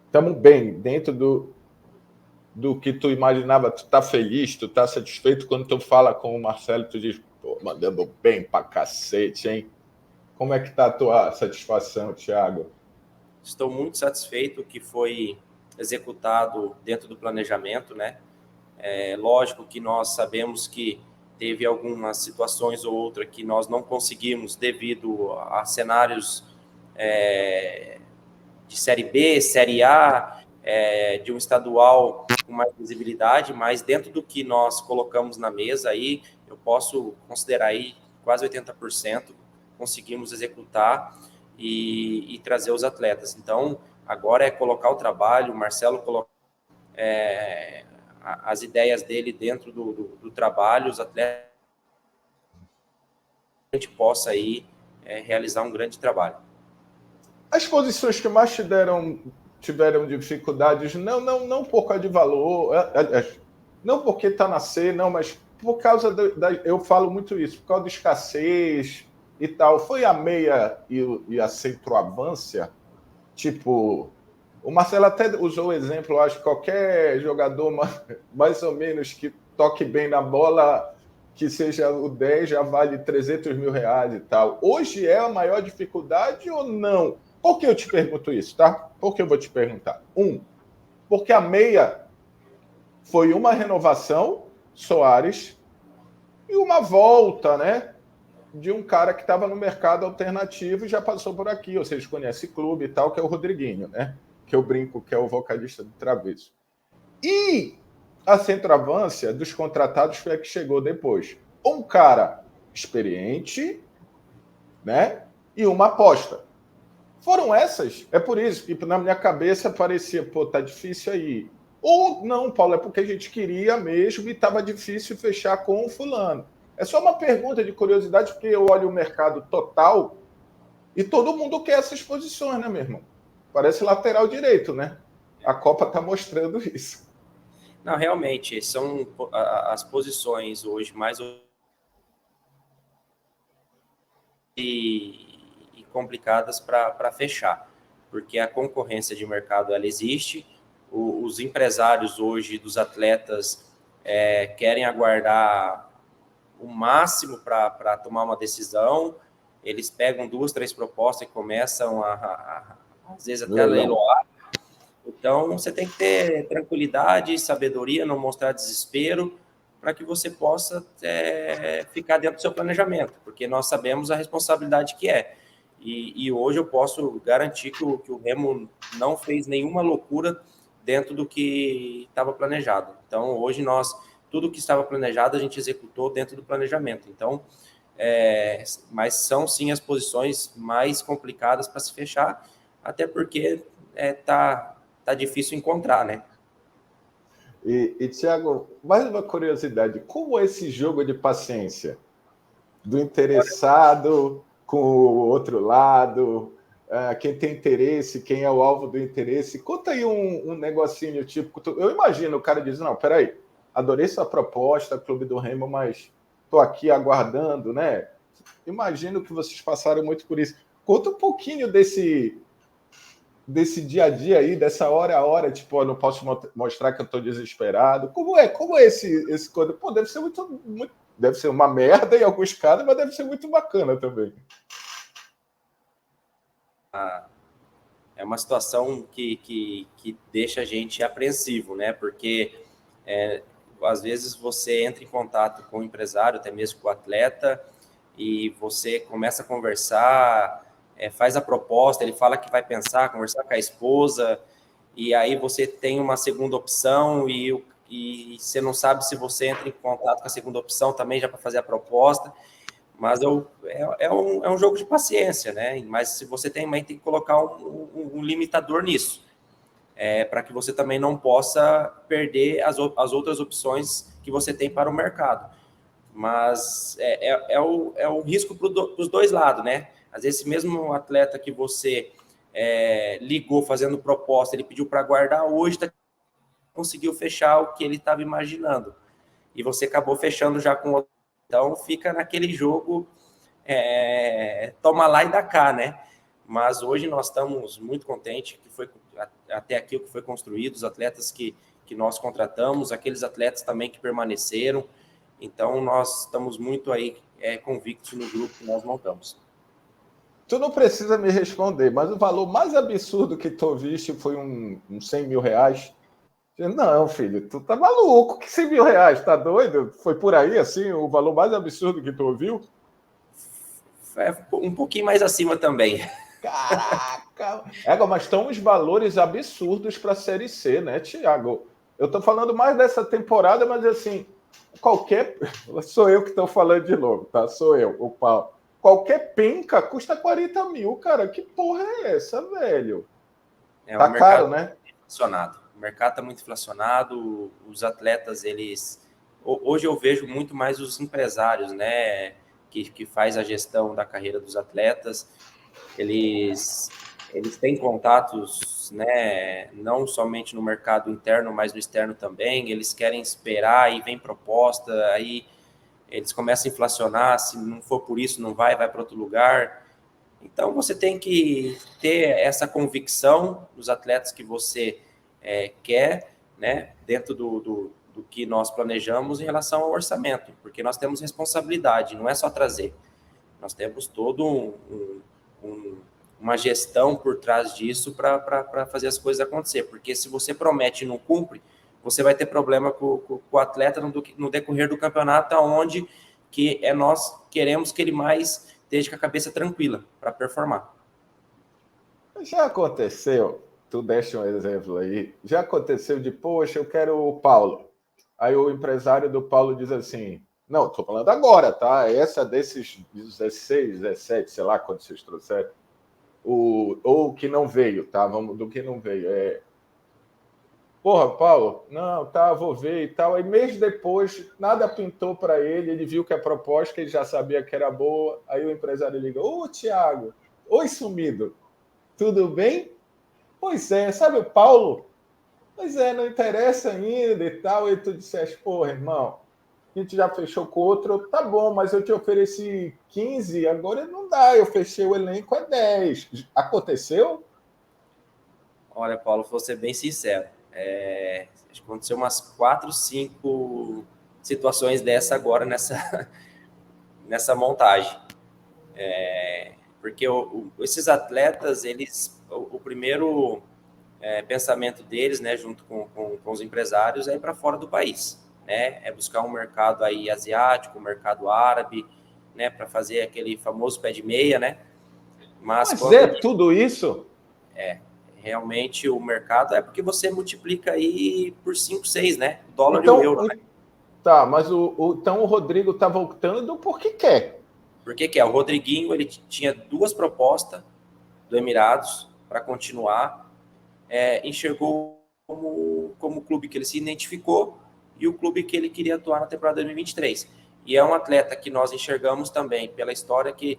Estamos bem, dentro do que tu imaginava, tu tá feliz, tu tá satisfeito quando tu fala com o Marcelo, tu diz, pô, mandando bem pra cacete, hein? Como é que tá a tua satisfação, Thiago? estou muito satisfeito que foi executado dentro do planejamento, né? Lógico que nós sabemos que teve algumas situações ou outra que nós não conseguimos devido a cenários de Série B, Série A, de um estadual com mais visibilidade, mas dentro do que nós colocamos na mesa aí, eu posso considerar aí quase 80% conseguimos executar e trazer os atletas. Então, agora é colocar o trabalho, o Marcelo colocar as ideias dele dentro do trabalho, os atletas, a gente possa aí realizar um grande trabalho. As posições que mais tiveram dificuldades, não por causa de valor, não porque está na C, não, mas por causa eu falo muito isso, por causa da escassez e tal. Foi a meia e a centroavância? Tipo, o Marcelo até usou o exemplo, acho que qualquer jogador mais ou menos que toque bem na bola, que seja o 10, já vale 300 mil reais e tal. Hoje é a maior dificuldade ou não? Por que eu te pergunto isso, tá? Por que eu vou te perguntar? Porque a meia foi uma renovação, Soares, e uma volta, né? De um cara que estava no mercado alternativo e já passou por aqui. Vocês conhecem clube e tal, que é o Rodriguinho, né? Que eu brinco que é o vocalista do Travesso. E a centroavância dos contratados foi a que chegou depois. Um cara experiente, né? E uma aposta. Foram essas. É por isso que na minha cabeça parecia, pô, tá difícil aí. Ou não, Paulo, é porque a gente queria mesmo e estava difícil fechar com o fulano. É só uma pergunta de curiosidade, porque eu olho o mercado total e todo mundo quer essas posições, né, meu irmão? Parece lateral direito, né? A Copa está mostrando isso. Não, realmente, são as posições hoje mais e complicadas para fechar, porque a concorrência de mercado ela existe, os empresários hoje dos atletas querem aguardar o máximo para tomar uma decisão, eles pegam 2, 3 propostas e começam às vezes até a leiloar. Então, você tem que ter tranquilidade, sabedoria, não mostrar desespero, para que você possa ficar dentro do seu planejamento, porque nós sabemos a responsabilidade que é. E hoje eu posso garantir que o Remo não fez nenhuma loucura dentro do que estava planejado. Então, hoje tudo que estava planejado, a gente executou dentro do planejamento. Então, mas são sim as posições mais complicadas para se fechar, até porque tá difícil encontrar, né? E Thiago, mais uma curiosidade: como é esse jogo de paciência do interessado com o outro lado? Quem tem interesse, quem é o alvo do interesse? Conta aí um negocinho típico. Eu imagino o cara diz: não, peraí, adorei sua proposta, Clube do Remo, mas estou aqui aguardando, né? Imagino que vocês passaram muito por isso. Conta um pouquinho desse dia a dia aí, dessa hora a hora, tipo, eu não posso mostrar que eu estou desesperado. Como é esse coisa? Pô, deve ser muito, deve ser uma merda em alguns casos, mas deve ser muito bacana também. É uma situação que deixa a gente apreensivo, né? Porque às vezes você entra em contato com o empresário, até mesmo com o atleta, e você começa a conversar, faz a proposta, ele fala que vai pensar, conversar com a esposa, e aí você tem uma segunda opção e você não sabe se você entra em contato com a segunda opção também já para fazer a proposta, mas é um jogo de paciência, né? Mas se você também tem que colocar um limitador nisso, para que você também não possa perder as outras opções que você tem para o mercado. Mas é um risco para os dois lados, né? Às vezes, esse mesmo atleta que você ligou fazendo proposta, ele pediu para guardar, hoje conseguiu fechar o que ele estava imaginando. E você acabou fechando já com outro. Então, fica naquele jogo, toma lá e dá cá, né? Mas hoje nós estamos muito contentes que foi até aqui o que foi construído, os atletas que nós contratamos, aqueles atletas também que permaneceram. Então, nós estamos muito aí convictos no grupo que nós montamos. Tu não precisa me responder, mas o valor mais absurdo que tu viste foi uns 100 mil reais. Não, filho, tu tá maluco? Que 100 mil reais? Tá doido? Foi por aí, assim, o valor mais absurdo que tu ouviu? É um pouquinho mais acima também. Caraca! Mas estão os valores absurdos para a Série C, né, Thiago? Eu tô falando mais dessa temporada, mas assim, qualquer. Sou eu que estou falando de novo, tá? Sou eu, o Paulo. Qualquer penca custa 40 mil, cara. Que porra é essa, velho? Tá caro, né? Inflacionado. O mercado está muito inflacionado, os atletas, eles... Hoje eu vejo muito mais os empresários, né, que faz a gestão da carreira dos atletas, eles têm contatos, né, não somente no mercado interno, mas no externo também, eles querem esperar, e vem proposta, aí eles começam a inflacionar, se não for por isso, não vai para outro lugar. Então, você tem que ter essa convicção dos atletas que você quer, né, dentro do que nós planejamos em relação ao orçamento, porque nós temos responsabilidade, não é só trazer. Nós temos todo uma gestão por trás disso para fazer as coisas acontecer, porque se você promete e não cumpre, você vai ter problema com o atleta no decorrer do campeonato, onde que nós queremos que ele mais esteja com a cabeça tranquila para performar. Já aconteceu, tu deste um exemplo aí, já aconteceu de, poxa, eu quero o Paulo. Aí o empresário do Paulo diz assim, não, tô falando agora, tá? Essa desses 16, 17, sei lá quantos vocês trouxeram, ou que não veio, tá? Vamos do que não veio. Porra, Paulo, não, tá, vou ver e tal. Aí mês depois, nada pintou para ele viu que a proposta, ele já sabia que era boa. Aí o empresário liga, ô, Thiago, oi, sumido, tudo bem? Pois é, sabe o Paulo? Pois é, não interessa ainda e tal. E tu disseste, porra, irmão, a gente já fechou com outro, tá bom, mas eu te ofereci 15, agora não dá, eu fechei o elenco a 10. Aconteceu? Olha, Paulo, vou ser bem sincero. Acho que aconteceu umas 4, 5 situações dessa agora nessa montagem. Porque esses atletas, o primeiro pensamento deles, né, junto com os empresários, é ir para fora do país, né? É buscar um mercado aí asiático, um mercado árabe, né, para fazer aquele famoso pé de meia, né? Mas tudo isso? Realmente o mercado é porque você multiplica aí por 5, 6, né? O dólar então, e o euro, né? Tá, mas então o Rodrigo tá voltando porque quer. Por que quer? O Rodriguinho, ele tinha 2 propostas do Emirados para continuar, enxergou como o clube que ele se identificou e o clube que ele queria atuar na temporada 2023. E é um atleta que nós enxergamos também pela história que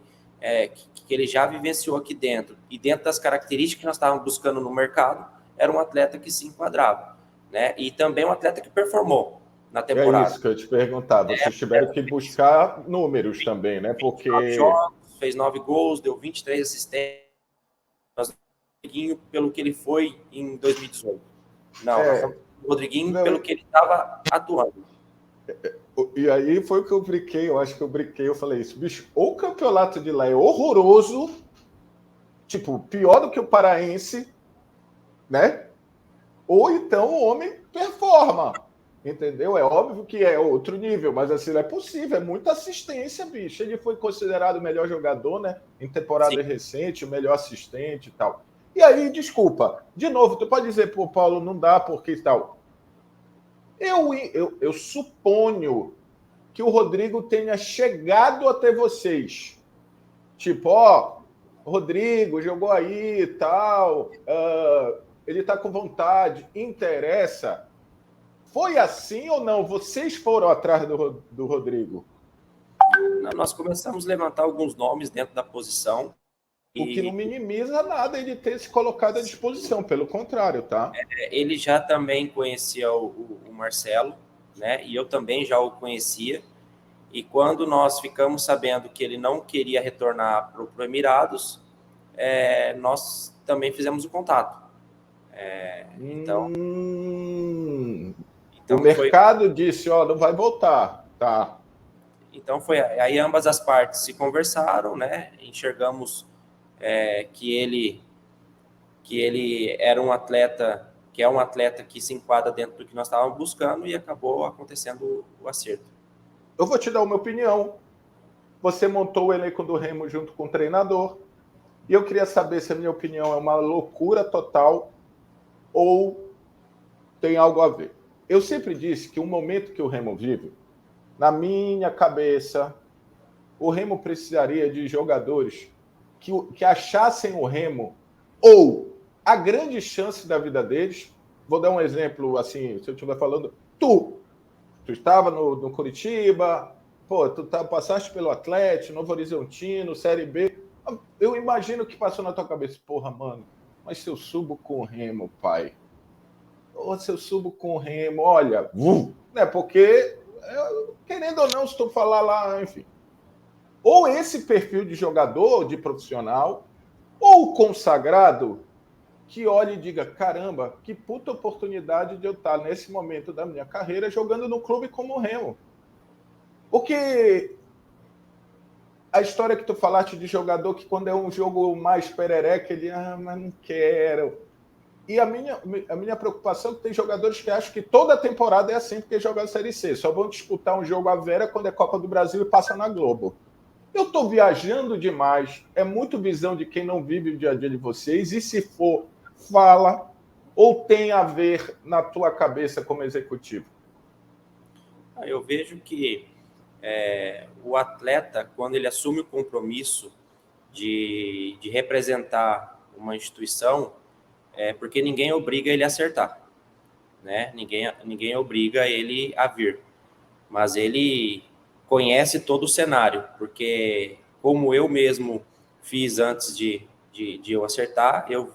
ele já vivenciou aqui dentro. E dentro das características que nós estávamos buscando no mercado, era um atleta que se enquadrava, né? E também um atleta que performou na temporada. É isso que eu te perguntar. Vocês tiveram que buscar números também, né? Porque 9 jogos, fez 9 gols, deu 23 assistências. Pelo que ele foi em 2018. Não, nós estamos o Rodriguinho não, pelo que ele estava atuando. E aí foi o que eu brinquei, eu acho que eu brinquei, eu falei isso, bicho, ou o campeonato de lá é horroroso, tipo, pior do que o paraense, né? Ou então o homem performa, entendeu? É óbvio que é outro nível, mas assim, não é possível, é muita assistência, bicho. Ele foi considerado o melhor jogador, né? Em temporada recente, o melhor assistente e tal. E aí, desculpa, de novo, tu pode dizer, pô, Paulo, não dá porque tal. Eu suponho que o Rodrigo tenha chegado até vocês. Tipo, ó, Rodrigo jogou aí e tal, ele tá com vontade, interessa. Foi assim ou não? Vocês foram atrás do Rodrigo? Nós começamos a levantar alguns nomes dentro da posição. O que não minimiza nada ele ter se colocado à disposição, pelo contrário, tá? Ele já também conhecia o Marcelo, né? E eu também já o conhecia. E quando nós ficamos sabendo que ele não queria retornar para o Emirados, nós também fizemos o contato. Então o mercado disse, ó, não vai voltar, tá? Então aí ambas as partes se conversaram, né? Enxergamos que ele era um atleta, que é um atleta que se enquadra dentro do que nós estávamos buscando, e acabou acontecendo o acerto. Eu vou te dar uma opinião. Você montou o elenco do Remo junto com o treinador, e eu queria saber se a minha opinião é uma loucura total ou tem algo a ver. Eu sempre disse que o momento que o Remo vive, na minha cabeça, o Remo precisaria de jogadores que achassem o Remo, ou a grande chance da vida deles. Vou dar um exemplo, assim, se eu estiver falando, tu estava no Curitiba, pô, passaste pelo Atlético, Novo Horizontino, Série B. Eu imagino que passou na tua cabeça, porra, mano, mas se eu subo com o Remo, pai, ou se eu subo com o Remo, olha, né? Porque, querendo ou não, se tu falar lá, enfim. Ou esse perfil de jogador, de profissional, ou consagrado, que olhe e diga, caramba, que puta oportunidade de eu estar nesse momento da minha carreira jogando no clube como o Remo. Porque a história que tu falaste de jogador que quando é um jogo mais perereca, ele, mas não quero. E a minha preocupação é que tem jogadores que acham que toda temporada é assim, porque jogam a Série C. Só vão disputar um jogo à vera quando é Copa do Brasil e passa na Globo. Eu estou viajando demais. É muito visão de quem não vive o dia a dia de vocês. E se for, fala ou tem a ver na tua cabeça como executivo? Eu vejo que o atleta, quando ele assume o compromisso de representar uma instituição, porque ninguém obriga ele a acertar, né? Ninguém obriga ele a vir, mas ele conhece todo o cenário, porque como eu mesmo fiz antes de eu acertar, eu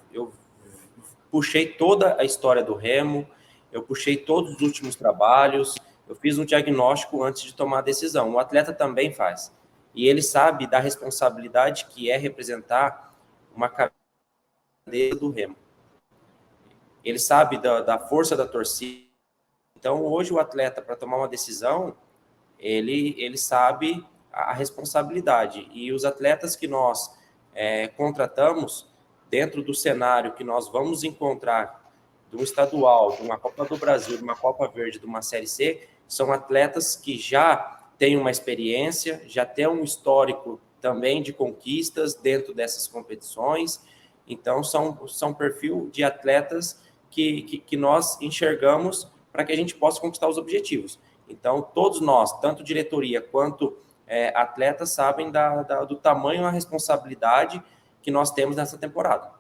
puxei toda a história do Remo, eu puxei todos os últimos trabalhos, eu fiz um diagnóstico antes de tomar a decisão. O atleta também faz. E ele sabe da responsabilidade que é representar uma cadeia do Remo. Ele sabe da força da torcida. Então, hoje, o atleta, para tomar uma decisão, ele sabe a responsabilidade. E os atletas que nós contratamos, dentro do cenário que nós vamos encontrar de um estadual, de uma Copa do Brasil, de uma Copa Verde, de uma Série C, são atletas que já têm uma experiência, já têm um histórico também de conquistas dentro dessas competições. Então, são perfil de atletas que nós enxergamos para que a gente possa conquistar os objetivos. Então, todos nós, tanto diretoria quanto atletas, sabem do tamanho da responsabilidade que nós temos nessa temporada.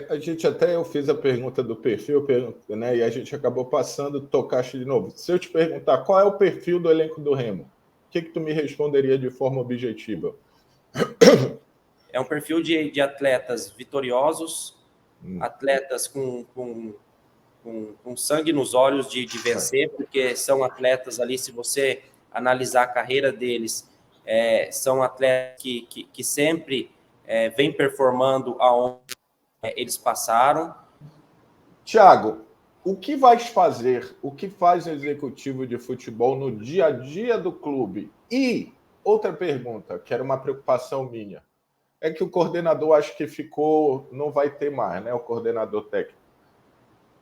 A gente até, eu fiz a pergunta do perfil, né, e a gente acabou passando, tocaste de novo. Se eu te perguntar qual é o perfil do elenco do Remo, o que tu me responderia de forma objetiva? É um perfil de atletas vitoriosos, atletas com sangue nos olhos de vencer, porque são atletas ali, se você analisar a carreira deles, são atletas que sempre vêm performando aonde eles passaram. Tiago, o que vais fazer, o que faz o executivo de futebol no dia a dia do clube? E outra pergunta, que era uma preocupação minha, é que o coordenador acho que ficou, não vai ter mais, né? O coordenador técnico.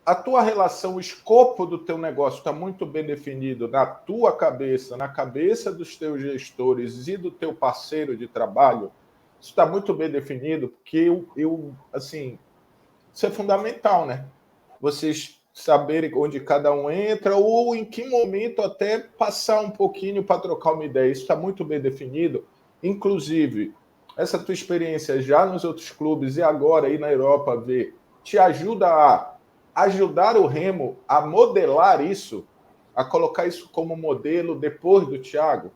A tua relação, o escopo do teu negócio está muito bem definido na tua cabeça, na cabeça dos teus gestores e do teu parceiro de trabalho. Isso está muito bem definido, porque assim, isso é fundamental, né? Vocês saberem onde cada um entra ou em que momento até passar um pouquinho para trocar uma ideia. Isso está muito bem definido. Inclusive, essa tua experiência já nos outros clubes e agora aí na Europa, ver, te ajuda a ajudar o Remo a modelar isso, a colocar isso como modelo depois do Thiago?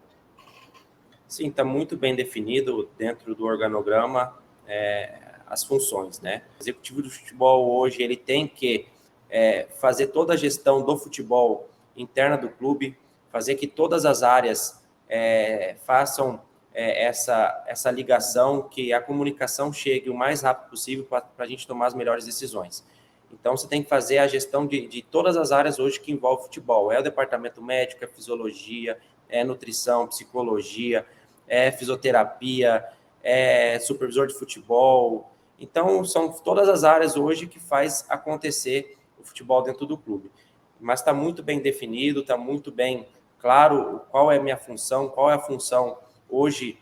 Sim, está muito bem definido dentro do organograma as funções, né? O executivo do futebol hoje ele tem que fazer toda a gestão do futebol interna do clube, fazer que todas as áreas façam essa ligação, que a comunicação chegue o mais rápido possível para a gente tomar as melhores decisões. Então, você tem que fazer a gestão de todas as áreas hoje que envolvem futebol. É o departamento médico, é fisiologia, é nutrição, psicologia, é fisioterapia, supervisor de futebol. Então, são todas as áreas hoje que faz acontecer o futebol dentro do clube. Mas está muito bem definido, está muito bem claro qual é a minha função, qual é a função hoje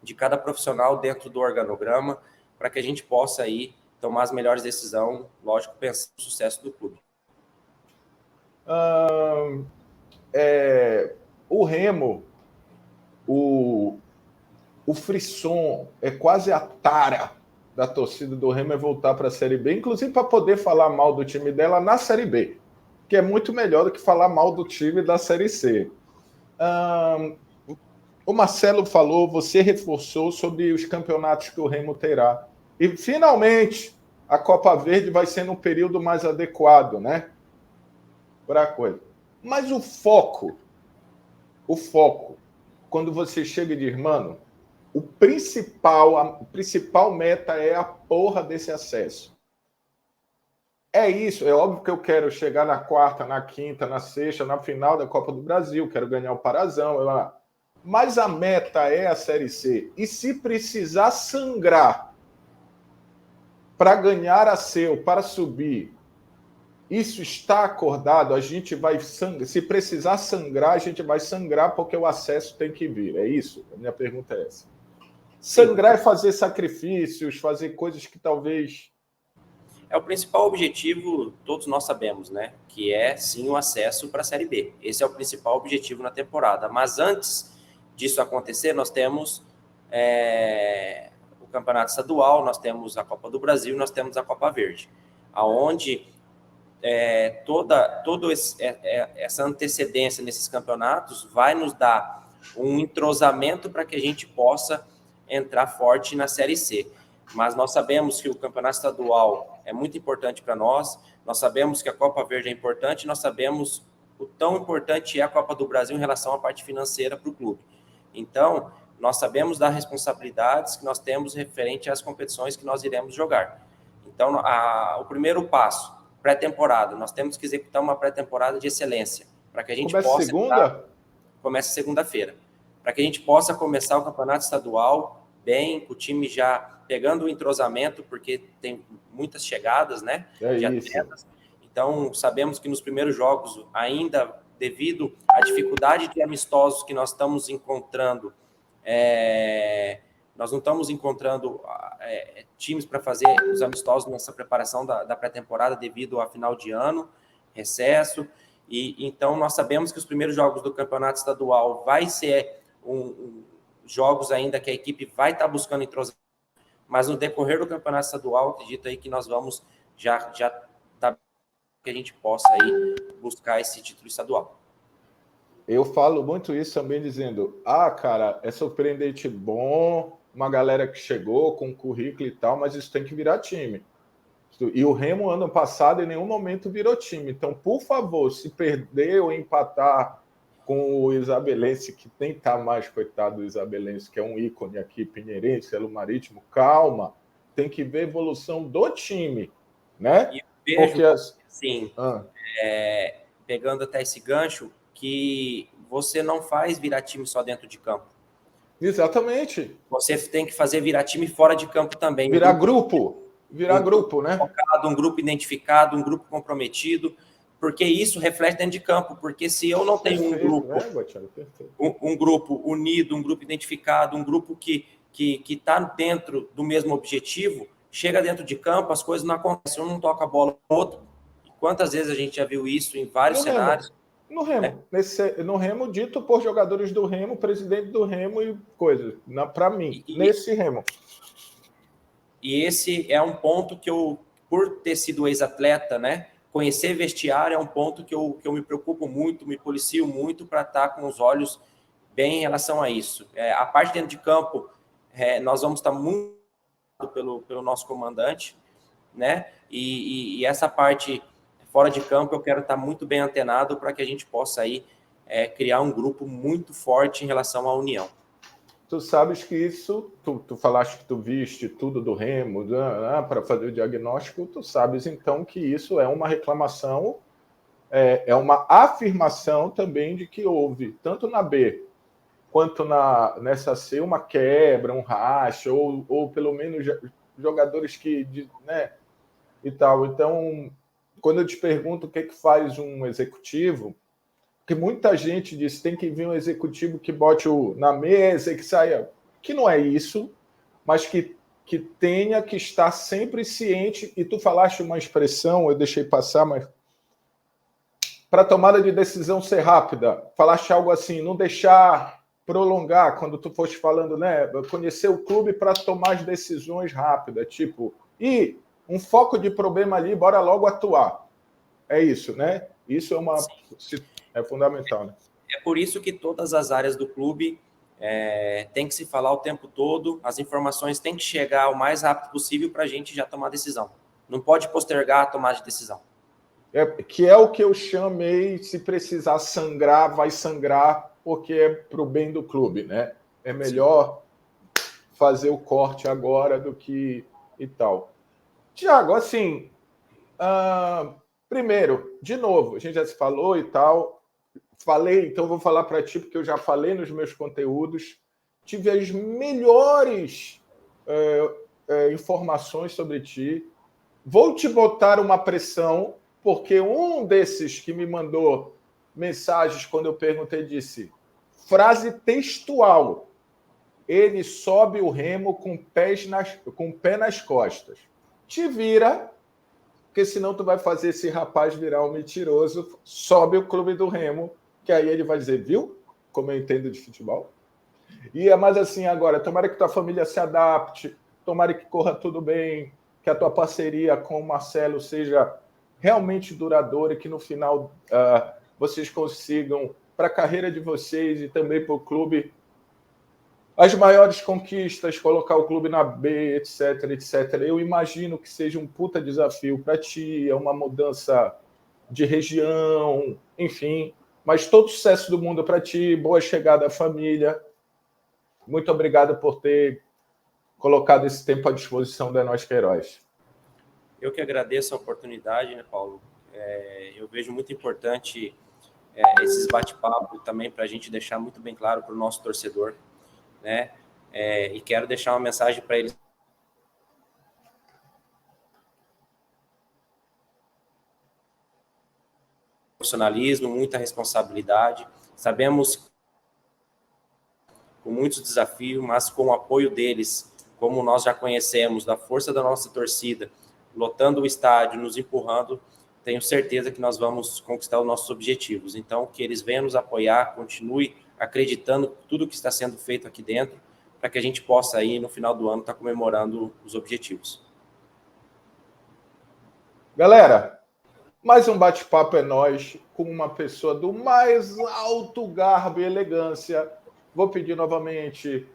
de cada profissional dentro do organograma, para que a gente possa aí tomar as melhores decisões, lógico, pensando no sucesso do clube. O Remo, o frisson, é quase a tara da torcida do Remo é voltar para a Série B, inclusive para poder falar mal do time dela na Série B, que é muito melhor do que falar mal do time da Série C. O Marcelo falou, você reforçou sobre os campeonatos que o Remo terá. E, finalmente, a Copa Verde vai ser no período mais adequado, né? Para a coisa. Mas o foco, quando você chega e diz, mano, a principal meta é a porra desse acesso. É isso, é óbvio que eu quero chegar na quarta, na quinta, na sexta, na final da Copa do Brasil, quero ganhar o Parazão, mas a meta é a Série C. E se precisar sangrar para ganhar a C ou para subir, isso está acordado, a gente vai sangrar. Se precisar sangrar, a gente vai sangrar porque o acesso tem que vir. É isso? A minha pergunta é essa. Sangrar é fazer sacrifícios, fazer coisas que talvez... O principal objetivo, todos nós sabemos, né? Que é, sim, o acesso para a Série B. Esse é o principal objetivo na temporada. Mas antes disso acontecer, nós temos o Campeonato Estadual, nós temos a Copa do Brasil, nós temos a Copa Verde, aonde toda essa antecedência nesses campeonatos vai nos dar um entrosamento para que a gente possa entrar forte na Série C. Mas nós sabemos que o Campeonato Estadual é muito importante para nós sabemos que a Copa Verde é importante, nós sabemos o tão importante é a Copa do Brasil em relação à parte financeira para o clube. Então, nós sabemos das responsabilidades que nós temos referente às competições que nós iremos jogar. Então, o primeiro passo, pré-temporada, nós temos que executar uma pré-temporada de excelência, para que a gente possa... Começa segunda-feira. Para que a gente possa começar o Campeonato Estadual bem, com o time já pegando o entrosamento, porque tem muitas chegadas, né? De atletas. Então, sabemos que nos primeiros jogos, ainda devido à dificuldade de amistosos que nós estamos encontrando, nós não estamos encontrando times para fazer os amistosos nessa preparação da pré-temporada devido a final de ano, recesso, e então nós sabemos que os primeiros jogos do Campeonato Estadual vai ser jogos ainda que a equipe vai estar buscando entrosamento, mas no decorrer do Campeonato Estadual, acredito aí que nós vamos já tá, que a gente possa aí buscar esse título estadual. Eu falo muito isso também dizendo, cara, é surpreendente bom, uma galera que chegou com currículo e tal, mas isso tem que virar time. E o Remo, ano passado, em nenhum momento virou time. Então, por favor, se perder ou empatar com o Isabelense, que nem tá mais, coitado do Isabelense, que é um ícone aqui, pinheirense, pelo Marítimo, calma, tem que ver a evolução do time, né? E vejo, sim, pegando até esse gancho, que você não faz virar time só dentro de campo. Exatamente. Você tem que fazer virar time fora de campo também. Virar grupo, né? Focado, um grupo identificado, um grupo comprometido, porque isso reflete dentro de campo, porque se eu não tenho um grupo unido, um grupo identificado, um grupo que está dentro do mesmo objetivo, chega dentro de campo, as coisas não acontecem, um não toca a bola no outro. E quantas vezes a gente já viu isso em vários cenários? No Remo, no Remo, dito por jogadores do Remo, presidente do Remo e coisas, para mim, nesse Remo. E esse é um ponto que eu, por ter sido ex-atleta, né, conhecer vestiário é um ponto que eu me preocupo muito, me policio muito para estar com os olhos bem em relação a isso. A parte dentro de campo, nós vamos estar muito pelo nosso comandante, né, e essa parte fora de campo eu quero estar muito bem antenado para que a gente possa aí criar um grupo muito forte em relação à união. Tu sabes que isso, tu falaste que tu viste tudo do Remo para fazer o diagnóstico, tu sabes então que isso é uma reclamação, é uma afirmação também de que houve, tanto na B quanto nessa ser uma quebra, um racha, ou pelo menos jogadores que, né, e tal. Então, quando eu te pergunto o que faz um executivo, que muita gente diz tem que vir um executivo que bote na mesa e que saia, que não é isso, mas que tenha que estar sempre ciente, e tu falaste uma expressão, eu deixei passar, mas para a tomada de decisão ser rápida, falaste algo assim, não deixar prolongar, quando tu foste falando, né, conhecer o clube para tomar as decisões rápidas, tipo, e um foco de problema ali, bora logo atuar. É isso, né? Isso é fundamental, né? É por isso que todas as áreas do clube tem que se falar o tempo todo, as informações têm que chegar o mais rápido possível para a gente já tomar decisão. Não pode postergar a tomada de decisão. Que é o que eu chamei, se precisar sangrar, vai sangrar, porque é para o bem do clube, né? É melhor fazer o corte agora do que e tal. Tiago, assim, primeiro, de novo, a gente já se falou e tal, falei, então vou falar para ti, porque eu já falei nos meus conteúdos, tive as melhores informações sobre ti, vou te botar uma pressão, porque um desses que me mandou mensagens quando eu perguntei disse, frase textual, ele sobe o remo com o pé nas costas. Te vira, porque senão tu vai fazer esse rapaz virar um mentiroso, sobe o clube do Remo, que aí ele vai dizer, viu? Como eu entendo de futebol. E é mais assim agora, tomara que tua família se adapte, tomara que corra tudo bem, que a tua parceria com o Marcelo seja realmente duradoura e que no final vocês consigam, para a carreira de vocês e também para o clube, as maiores conquistas, colocar o clube na B, etc, etc. Eu imagino que seja um puta desafio para ti, é uma mudança de região, enfim. Mas todo sucesso do mundo para ti, boa chegada à família. Muito obrigado por ter colocado esse tempo à disposição da Nós Queiroz. Eu que agradeço a oportunidade, né, Paulo? Eu vejo muito importante esses bate-papos também para a gente deixar muito bem claro para o nosso torcedor, né? E quero deixar uma mensagem para eles. Profissionalismo, muita responsabilidade. Sabemos com muitos desafios, mas com o apoio deles, como nós já conhecemos, da força da nossa torcida, lotando o estádio, nos empurrando, tenho certeza que nós vamos conquistar os nossos objetivos. Então, que eles venham nos apoiar, continue acreditando em tudo que está sendo feito aqui dentro, para que a gente possa aí, no final do ano, estar comemorando os objetivos. Galera, mais um bate-papo é nós, com uma pessoa do mais alto garbo e elegância. Vou pedir novamente,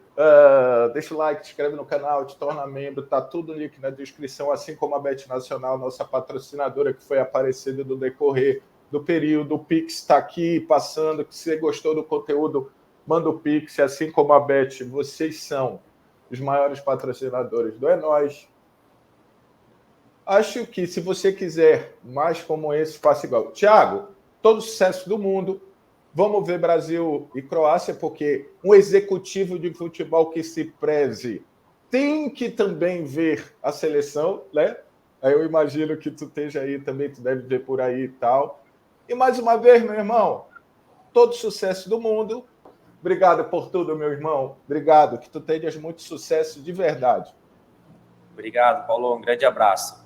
deixa o like, te inscreve no canal, te torna membro, tá tudo no link na descrição, assim como a Bet Nacional, nossa patrocinadora que foi aparecida no decorrer do período. O Pix está aqui passando, que se você gostou do conteúdo, manda o Pix, assim como a Bet, vocês são os maiores patrocinadores do É Nóis. Acho que se você quiser mais como esse, faça igual. Tiago, todo sucesso do mundo. Vamos ver Brasil e Croácia, porque um executivo de futebol que se preze tem que também ver a seleção, né? Aí eu imagino que tu esteja aí também, tu deve ver por aí e tal. E mais uma vez, meu irmão, todo sucesso do mundo. Obrigado por tudo, meu irmão. Obrigado, que tu tenhas muito sucesso de verdade. Obrigado, Paulo. Um grande abraço.